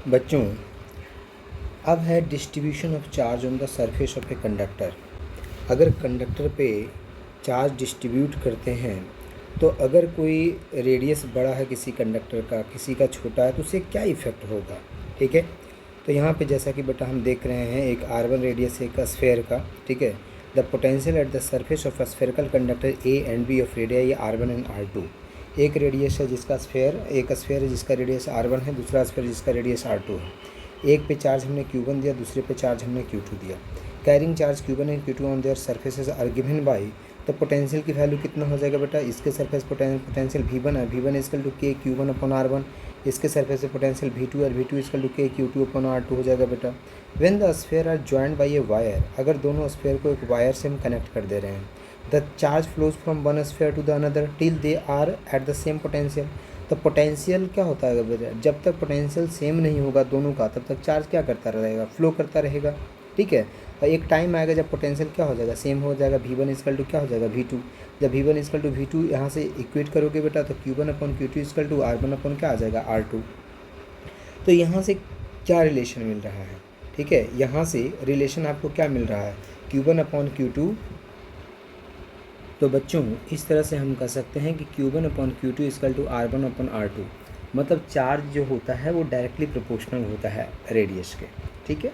बच्चों, अब है distribution of charge on the surface of a conductor. अगर कंडक्टर पे चार्ज डिस्ट्रीब्यूट करते हैं तो अगर कोई रेडियस बड़ा है किसी कंडक्टर का, किसी का छोटा है, तो उससे क्या इफ़ेक्ट होगा। ठीक है, तो यहाँ पे जैसा कि बेटा हम देख रहे हैं एक R1 रेडियस है एक स्फेयर का। ठीक है, the potential at the surface of spherical conductor A and B of radii, ये R1 एंड R2। एक रेडियस है जिसका स्फेयर, एक स्फेयर है जिसका रेडियस R1 है, दूसरा स्फेयर जिसका रेडियस R2 है। एक पे चार्ज हमने Q1 दिया, दूसरे पे चार्ज हमने Q2 दिया। Carrying charge Q1 and Q2 on their surfaces are given by, तो पोटेंशियल की वैल्यू कितना हो जाएगा बेटा, इसके सरफेस पोटेंशियल V1 है, V1 is equal to K Q1 upon R1। इसके सरफेस से पोटेंशियल V2 है, V2 is equal to K Q2 upon R2 हो जाएगा बेटा। When the sphere are joined by a wire, अगर दोनों स्फेयर को एक वायर से हम कनेक्ट कर दे रहे हैं, the charge flows from one sphere to the another till they are at the same potential. तो पोटेंशियल क्या होता है बेटा, जब तक पोटेंशियल सेम नहीं होगा दोनों का तब तक चार्ज क्या करता रहेगा, फ्लो करता रहेगा। ठीक है, और एक टाइम आएगा जब पोटेंशियल क्या हो जाएगा, सेम हो जाएगा, V1 इजकल टू क्या हो जाएगा, V2। जब V1 इजकल टू V2 यहाँ से इक्वेट करोगे बेटा तो Q1 upon Q2 is equal to R1 upon क्या आ जाएगा, R2। तो यहाँ से क्या रिलेशन मिल रहा है, ठीक है, यहाँ से रिलेशन आपको क्या मिल रहा है, Q1 अपॉन Q2। तो बच्चों इस तरह से हम कह सकते हैं कि Q1 upon Q2 is equal to R1 upon R2, मतलब चार्ज जो होता है वो डायरेक्टली प्रोपोर्शनल होता है रेडियस के। ठीक है,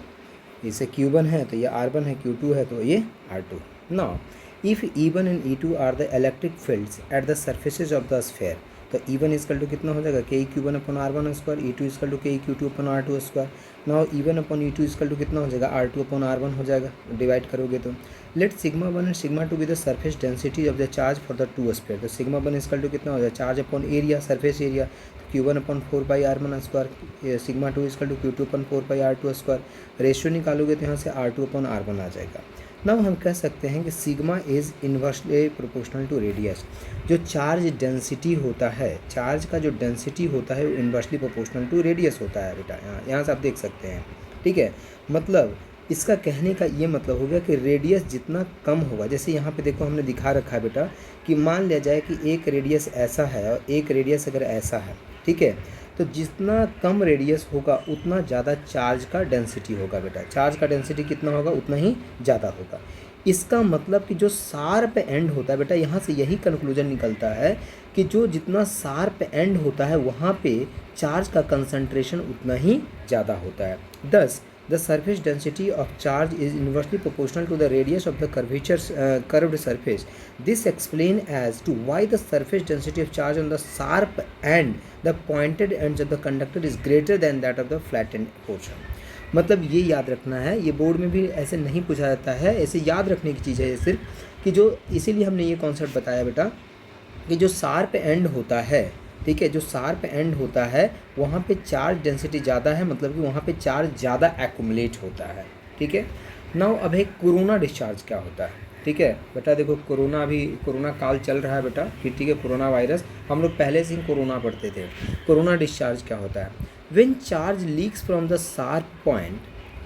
इसे Q1 है तो ये R1 है, Q2 है तो ये R2। Now if E1 and E2 are the electric fields at the surfaces of the sphere, तो E1 इजकल टू कितना हो जाएगा, K Q1 upon R1 square, E2 equal to K Q2 upon R2 square. Now E1 upon E2 equal to कितना हो जाएगा, R2 upon R1 हो जाएगा, divide करोगे तो। Let sigma 1 and sigma 2 be the surface density of the charge for the two sphere, तो sigma 1 equal to कितना हो जाएगा, charge upon area, surface area, Q1 upon 4/R1 square, sigma 2 equal to Q2 upon 4/R2 square. Ratio निकालोगे तो यहाँ से R2 upon R1 आ जाएगा। Now हम कह सकते हैं कि sigma is inversely proportional to radius. जो चार्ज डेंसिटी होता है, चार्ज का जो डेंसिटी होता है वो इन्वर्सली प्रोपोर्शनल टू रेडियस होता है बेटा, यहाँ से आप देख सकते हैं। ठीक है, मतलब इसका कहने का ये मतलब हो गया कि रेडियस जितना कम होगा, जैसे यहाँ पे देखो हमने दिखा रखा है बेटा कि मान लिया जाए कि एक रेडियस ऐसा है और एक रेडियस अगर ऐसा है, ठीक है, तो जितना कम रेडियस होगा उतना ज़्यादा चार्ज का डेंसिटी होगा बेटा। चार्ज का डेंसिटी कितना होगा उतना ही ज़्यादा होगा। इसका मतलब कि जो शार्प एंड होता है बेटा, यहाँ से यही कंक्लूजन निकलता है कि जो जितना शार्प एंड होता है वहाँ पे चार्ज का कंसंट्रेशन उतना ही ज़्यादा होता है। दस the surface density of charge is inversely proportional to the radius of the curved surface. This explains as to why the surface density of charge on the sharp end, the pointed ends of the conductor is greater than that of the flattened portion. मतलब ये याद रखना है, ये board में भी ऐसे नहीं पूछा जाता है, ऐसे याद रखने की चीज़ है ये सिर्फ कि जो, इसीलिए हमने ये कॉन्सेप्ट बताया बेटा कि जो शार्प एंड होता है, ठीक है, जो शार्प एंड होता है वहाँ पे चार्ज डेंसिटी ज़्यादा है, मतलब कि वहाँ पे चार्ज ज़्यादा एक्यूमुलेट होता है। ठीक है, नाउ अब एक कोरोना डिस्चार्ज क्या होता है। ठीक है बेटा, देखो कोरोना, अभी कोरोना काल चल रहा है बेटा, ठीक है, कोरोना वायरस, हम लोग पहले से ही कोरोना पढ़ते थे। कोरोना डिस्चार्ज क्या होता है, when charge leaks from the sharp point,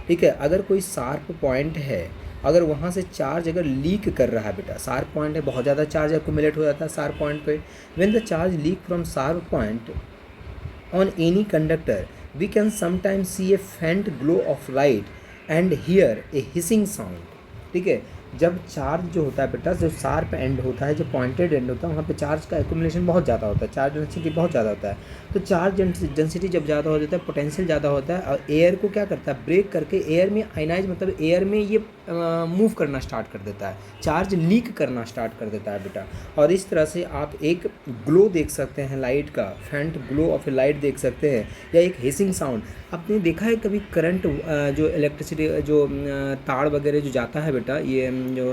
ठीक है, अगर कोई शार्प पॉइंट है, अगर वहाँ से चार्ज अगर लीक कर रहा है बेटा, शार्प पॉइंट है, बहुत ज़्यादा चार्ज एक्यूमुलेट हो जाता है शार्प पॉइंट पे। When the charge leak from sharp point on any conductor we can sometimes see a faint glow of light and hear a hissing sound. ठीक है, जब चार्ज जो होता है बेटा, जो शार्प एंड होता है, जो पॉइंटेड एंड होता है, वहाँ पे चार्ज का एक्यूमुलेशन बहुत ज़्यादा होता है, चार्ज डेंसिटी बहुत ज़्यादा होता है। तो चार्ज डेंसिटी जब ज़्यादा हो जाता है, पोटेंशियल ज़्यादा होता है, और एयर को क्या करता है, ब्रेक करके एयर में आयनाइज, मतलब एयर में ये मूव करना स्टार्ट कर देता है, चार्ज लीक करना स्टार्ट कर देता है बेटा। और इस तरह से आप एक ग्लो देख सकते हैं लाइट का, फेंट ग्लो ऑफ ए लाइट देख सकते हैं, या एक हिसिंग साउंड। आपने देखा है कभी करंट, जो इलेक्ट्रिसिटी, जो तार वगैरह जो जाता है बेटा, ये जो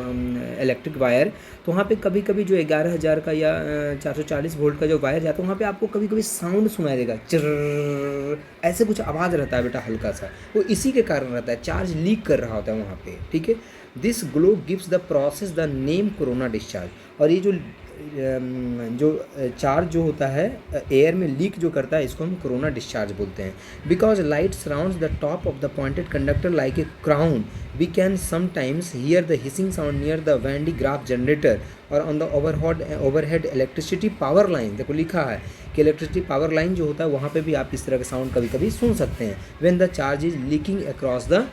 इलेक्ट्रिक वायर, तो वहाँ पे कभी कभी जो 11,000 का या 440 वोल्ट का जो वायर जाता है, वहाँ पे आपको कभी कभी साउंड सुनाई देगा, चिर, ऐसे कुछ आवाज़ रहता है बेटा हल्का सा, वो इसी के कारण रहता है, चार्ज लीक कर रहा होता है वहाँ पे। ठीक है, this glow gives the process the name corona discharge. और ये जो जो चार्ज जो होता है एयर में लीक जो करता है, इसको हम कोरोना डिस्चार्ज बोलते हैं। Because light surrounds the top of the pointed conductor like a crown, we can sometimes hear the hissing sound near the Van de Graaff generator और on the overhead electricity power line. देखो लिखा है कि electricity power line जो होता है वहाँ पे भी आप इस तरह का साउंड कभी कभी सुन सकते हैं, when the charge is leaking across the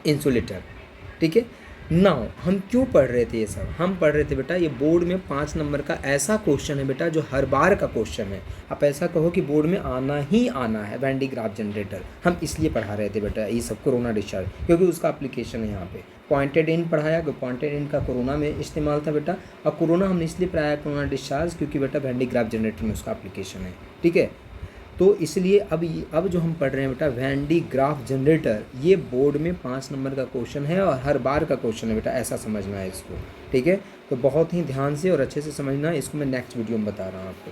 insulator. ठीक है, नाउ हम क्यों पढ़ रहे थे ये सब? हम पढ़ रहे थे बेटा, ये बोर्ड में 5 नंबर का ऐसा क्वेश्चन है बेटा जो हर बार का क्वेश्चन है। आप ऐसा कहो कि बोर्ड में आना ही आना है वैन डी ग्राफ जनरेटर। हम इसलिए पढ़ा रहे थे बेटा ये सब कोरोना डिस्चार्ज, क्योंकि उसका एप्लीकेशन है यहाँ पे। पॉइंटेड एंड पढ़ाया, पॉइंटेड एंड का कोरोना में इस्तेमाल था बेटा, और कोरोना हमने इसलिए पढ़ाया कोरोना डिस्चार्ज क्योंकि बेटा वैन डी ग्राफ जनरेटर में उसका एप्लीकेशन है। ठीक है, तो इसलिए अब जो हम पढ़ रहे हैं बेटा वैन डी ग्राफ जनरेटर, ये बोर्ड में 5 नंबर का क्वेश्चन है और हर बार का क्वेश्चन है बेटा, ऐसा समझना है इसको। ठीक है, तो बहुत ही ध्यान से और अच्छे से समझना है इसको, मैं नेक्स्ट वीडियो में बता रहा हूँ आपको।